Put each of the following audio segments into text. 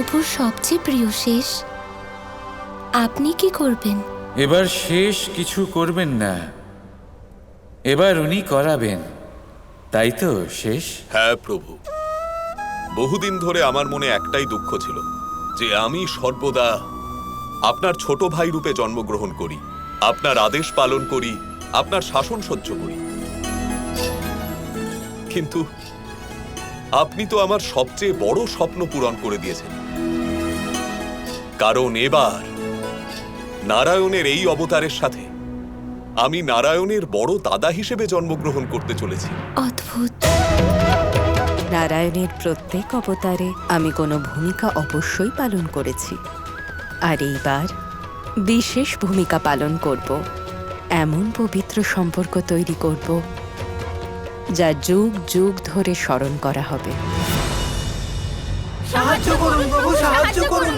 প্রভুর সবচেয়ে প্রিয় শেষ, আপনি কি করবেন? এবার শেষ কিছু করবেন না, এবার উনি করাবেন, তাই তো শেষ? হ্যাঁ প্রভু, বহুদিন ধরে আমার মনে একটাই দুঃখ ছিল যে আমি সর্বদা আপনার ছোট ভাই রূপে জন্মগ্রহণ করি, আপনার আদেশ পালন করি, আপনার শাসন সহ্য করি। কিন্তু আপনি তো আমার সবচেয়ে বড় স্বপ্ন পূরণ করে দিয়েছেন, কারণ এবার নারায়ণের এই অবতারের সাথে আমি নারায়ণের বড় দাদা হিসেবে জন্মগ্রহণ করতে চলেছি। অদ্ভুত। নারায়ণের প্রত্যেক অবতারে আমি কোনো ভূমিকা অবশ্যই পালন করেছি, আর এইবার বিশেষ ভূমিকা পালন করব। এমন পবিত্র সম্পর্ক তৈরি করব যা যুগ যুগ ধরে স্মরণ করা হবে। সাহায্য করুন প্রভু, সাহায্য করুন,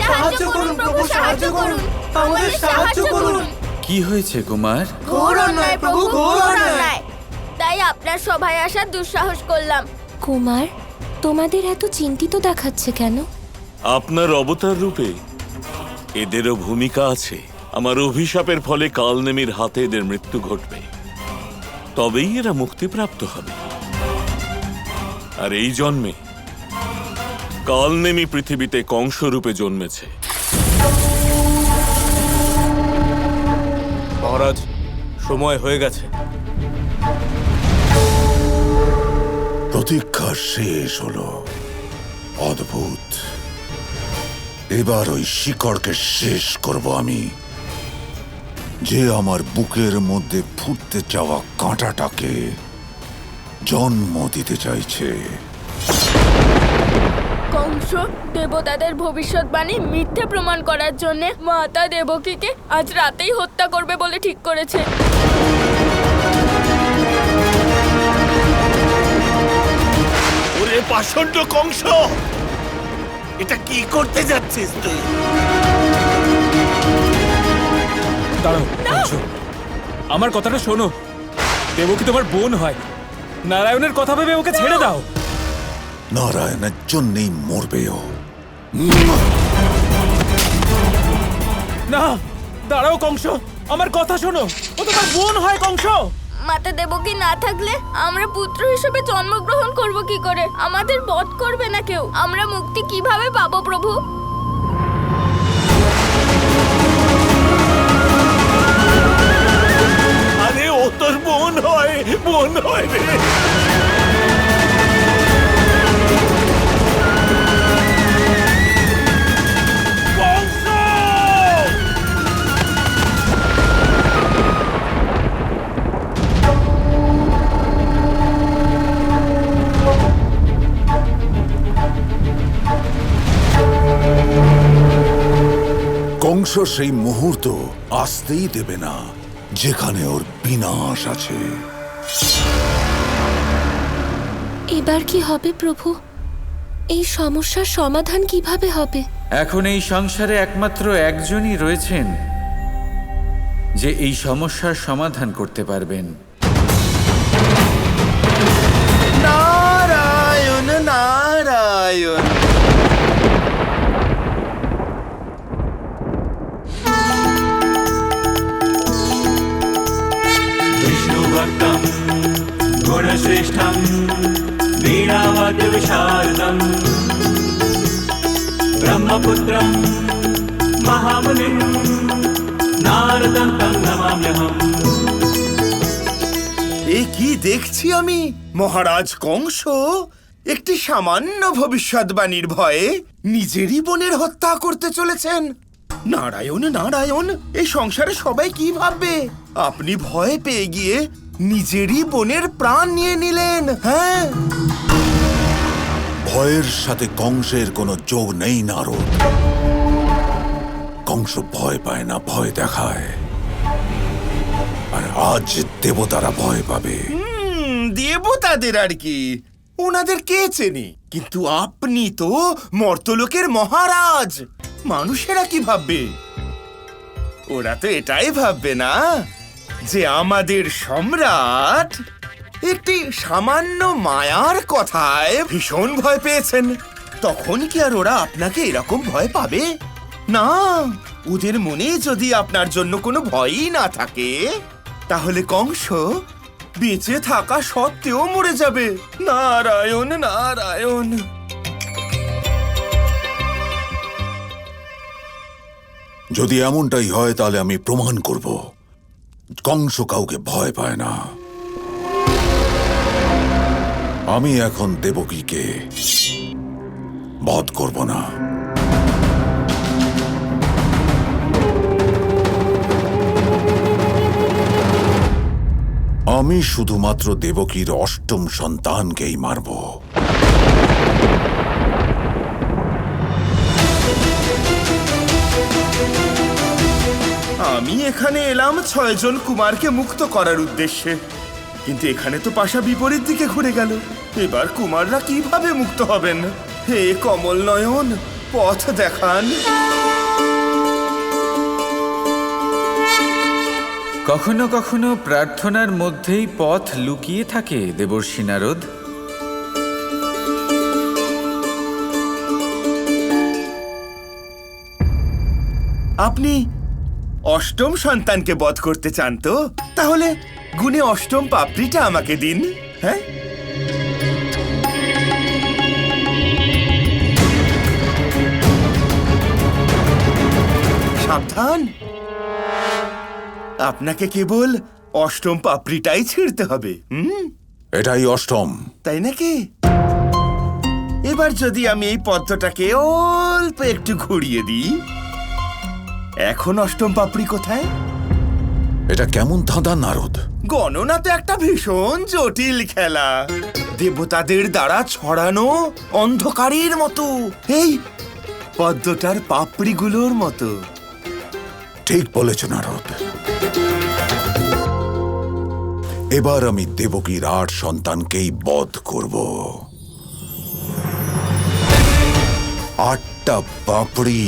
সাহায্য করুন প্রভু, সাহায্য করুন, আমাদের সাহায্য করুন। কি হয়েছে কুমার? ঘোর অন্যায় প্রভু, ঘোর অন্যায়। তাই আপনার সভায় আসার দুঃসাহস করলাম। কুমার, তোমাদের এত চিন্তিত দেখাচ্ছে কেন? আপনার অবতার রূপে এদেরও ভূমিকা আছে। আমার অভিশাপের ফলে কালনেমির হাতে এদের মৃত্যু ঘটবে, তবেই এরা মুক্তিপ্রাপ্ত হবে। আর এই জন্মে কালনেমি পৃথিবীতে কংস রূপে জন্মেছে। মহারাজ, সময় হয়ে গেছে। প্রতীক্ষা শেষ হলো। অদ্ভুত, এবার ওই শিকড়কে শেষ করব আমি, যে আমার বুকের মধ্যে ফুটতে চাওয়া কাঁটাটাকে জন্ম দিতে চাইছে। কংস দেবতাদের ভবিষ্যৎবাণী মিথ্যে প্রমাণ করার জন্য মাতা দেবকীকে আজ রাতেই হত্যা করবে বলে ঠিক করেছে। ওরে পাষণ্ড কংস, এটা কি করতে যাচ্ছিস তুই? দাঁড়াও কংস, আমার কথাটা শোনো। দেবকী তোমার বোন হয়, নারায়ণের কথা ভেবে ওকে ছেড়ে দাও। নারায়ণের জন্যই মরবে ও। না, দাঁড়াও কংস, আমার কথা শোনো। ও তোমার বোন হয় কংস। মাতা দেবকী না থাকলে আমরা পুত্র হিসেবে জন্মগ্রহণ করব কি করে? আমাদের বধ করবে না কেউ, আমরা মুক্তি কিভাবে পাবো প্রভু? আরে ও তোর বোন হয়, বোন হয় রে। কংস! কংস সেই মুহূর্ত আসতেই দেবে না যেখানে ওর বিনাশ আছে। এবার কি হবে প্রভু? এই সমস্যার সমাধান কিভাবে হবে? এখন এই সংসারে একমাত্র একজনই রয়েছেন যে এই সমস্যার সমাধান করতে পারবেন। নারায়ণ, নারায়ণ। विष्णुभक्तं गुणश्रेष्ठं वीणावाद्यविशारदं ब्रह्मपुत्रं महामुनिं नारदं तं नमाम्यहम्। এ কি দেখছি আমি? মহারাজ কংস একটি সামান্য ভবিষ্যৎবাণীর ভয়ে নিজেরই বোনের হত্যা করতে চলেছেন। নারায়ণ, নারায়ণ, এই সংসারে সবাই কি ভাববে? আপনি ভয় পেয়ে গিয়ে নিজেরই বোনের প্রাণ নিয়ে নিলেন। হ্যাঁ, ভয়ের সাথে কংসের কোনো যোগ নেই নারদ। কংস ভয় পায় না, ভয় দেখায়। আর আজ দেবতারা ভয় পাবে। দেবতাদের আর কি, ওনাদের কে চেনে? কিন্তু আপনি তো মর্তলোকের মহারাজ। মানুষেরা কি ভাববে? ওরা তো এটাই ভাববে না যে আমাদের সম্রাট একটি সামান্য মায়ার কথায় ভীষণ ভয় পেয়েছেন। তখন কি আর ওরা আপনাকে এরকম ভয় পাবে? না, ওদের মনে যদি আপনার জন্য কোনো ভয়ই না থাকে, তাহলে কংস বেঁচে থাকা সত্ত্বেও মরে যাবে। নারায়ণ নারায়ণ। যদি এমনটাই হয় তাহলে আমি প্রমাণ করব কংস কাউকে ভয় পায় না। আমি এখন দেবকীকে বধ করব না। আমি শুধুমাত্র দেবকীর অষ্টম সন্তানকেই মারব। আমি এখানে এলাম 6 জন কুমারকে মুক্ত করার উদ্দেশ্যে, কিন্তু এখানে তো পাশা বিপরীত দিকে ঘুরে গেল। এবার কুমাররা কিভাবে মুক্ত হবেন? হে কমল নয়ন, পথ দেখান। কখনো কখনো প্রার্থনার মধ্যেই পথ লুকিয়ে থাকে দেবর্ষি নারদ। আপনি অষ্টম সন্তানকে বধ করতে চান তো? তাহলে গুণে অষ্টম পাপড়িটা আমাকে দিন। হ্যাঁ, সাবধান, আপনাকে কেবল অষ্টম পাপড়িটাই ছিঁড়তে হবে। এটাই অষ্টম। তাই নাকি? এবার যদি আমি এই পদ্মটাকে অল্প একটু ঘুরিয়ে দিই, এখন অষ্টম পাপড়ি কোথায়? এটা কেমন ধাঁধা নারদ? গণনা তো একটা ভীষণ জটিল খেলা, দেবতাদের দ্বারা ছড়ানো অন্ধকারের মতো, এই পদ্মটার পাপড়িগুলোর মতো। ঠিক বলেছ নারদ। এবার আমি দেবকীর 8 সন্তানকেই বধ করব। 8টা পাপড়ি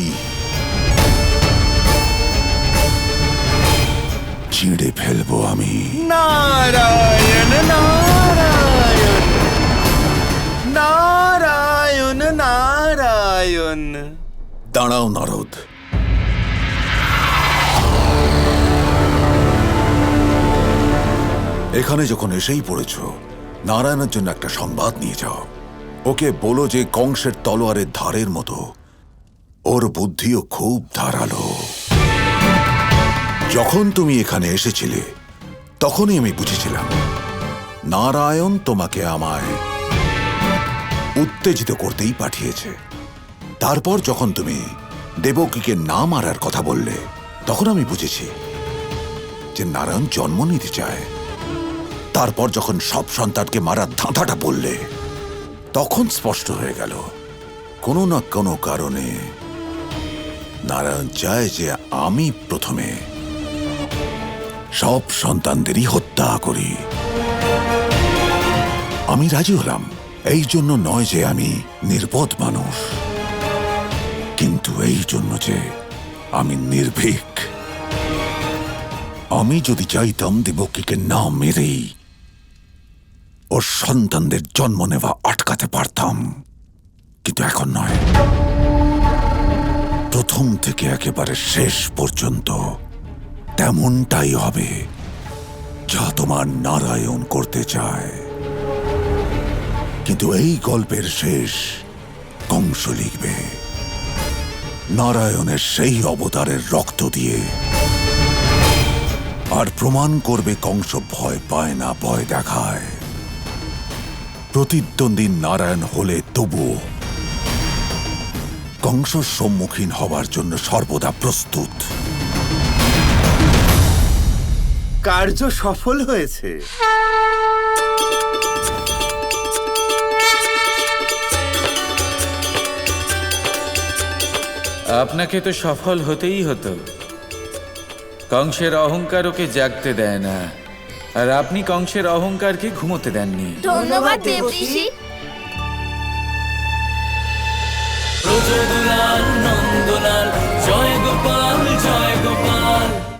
ছিঁড়ে ফেলবো আমি। নারায়ণ নারায়ণ নারায়ণ নারায়ণ। দাঁড়াও নারদ। এখানে যখন এসেই পড়েছ, নারায়ণের জন্য একটা সংবাদ নিয়ে যাও। ওকে বলো যে কংসের তলোয়ারের ধারের মতো ওর বুদ্ধিও খুব ধারালো। যখন তুমি এখানে এসেছিলে তখনই আমি বুঝেছিলাম নারায়ণ তোমাকে আমায় উত্তেজিত করতেই পাঠিয়েছে। তারপর যখন তুমি দেবকীকে না মারার কথা বললে, তখন আমি বুঝেছি যে নারায়ণ জন্ম নিতে চায়। তারপর যখন সব সন্তানকে মারার ধাঁধাটা বললে, তখন স্পষ্ট হয়ে গেল কোনো না কোনো কারণে নারায়ণ চায় যে আমি প্রথমে সব সন্তানদেরই হত্যা করি। আমি রাজি হলাম, এই জন্য নয় যে আমি নির্বোধ মানুষ, কিন্তু এই জন্য যে আমি নির্ভীক। আমি যদি চাইতাম দেবকীকে না মেরেই ওর সন্তানদের জন্ম নেওয়া আটকাতে পারতাম, কিন্তু এখন নয়। প্রথম থেকে একেবারে শেষ পর্যন্ত তেমনটাই হবে যা তোমার নারায়ণ করতে চায়। কিন্তু এই গল্পের শেষ কংস লিখবে নারায়ণের সেই অবতারের রক্ত দিয়ে, আর প্রমাণ করবে কংস ভয় পায় না, ভয় দেখায়। প্রতিদ্বন্দ্বী নারায়ণ হলে তবুও কংসর সম্মুখীন হবার জন্য সর্বদা প্রস্তুত। কার্য সফল হয়েছে। আপনাকে তো সফল হতেই হতো। কংসের অহংকার ওকে জাগতে দেয় না, আর আপনি কংসের অহংকারকে ঘুমোতে দেননি। ধন্যবাদ দেবঋষি। প্রচুর দুলাল নন্দলাল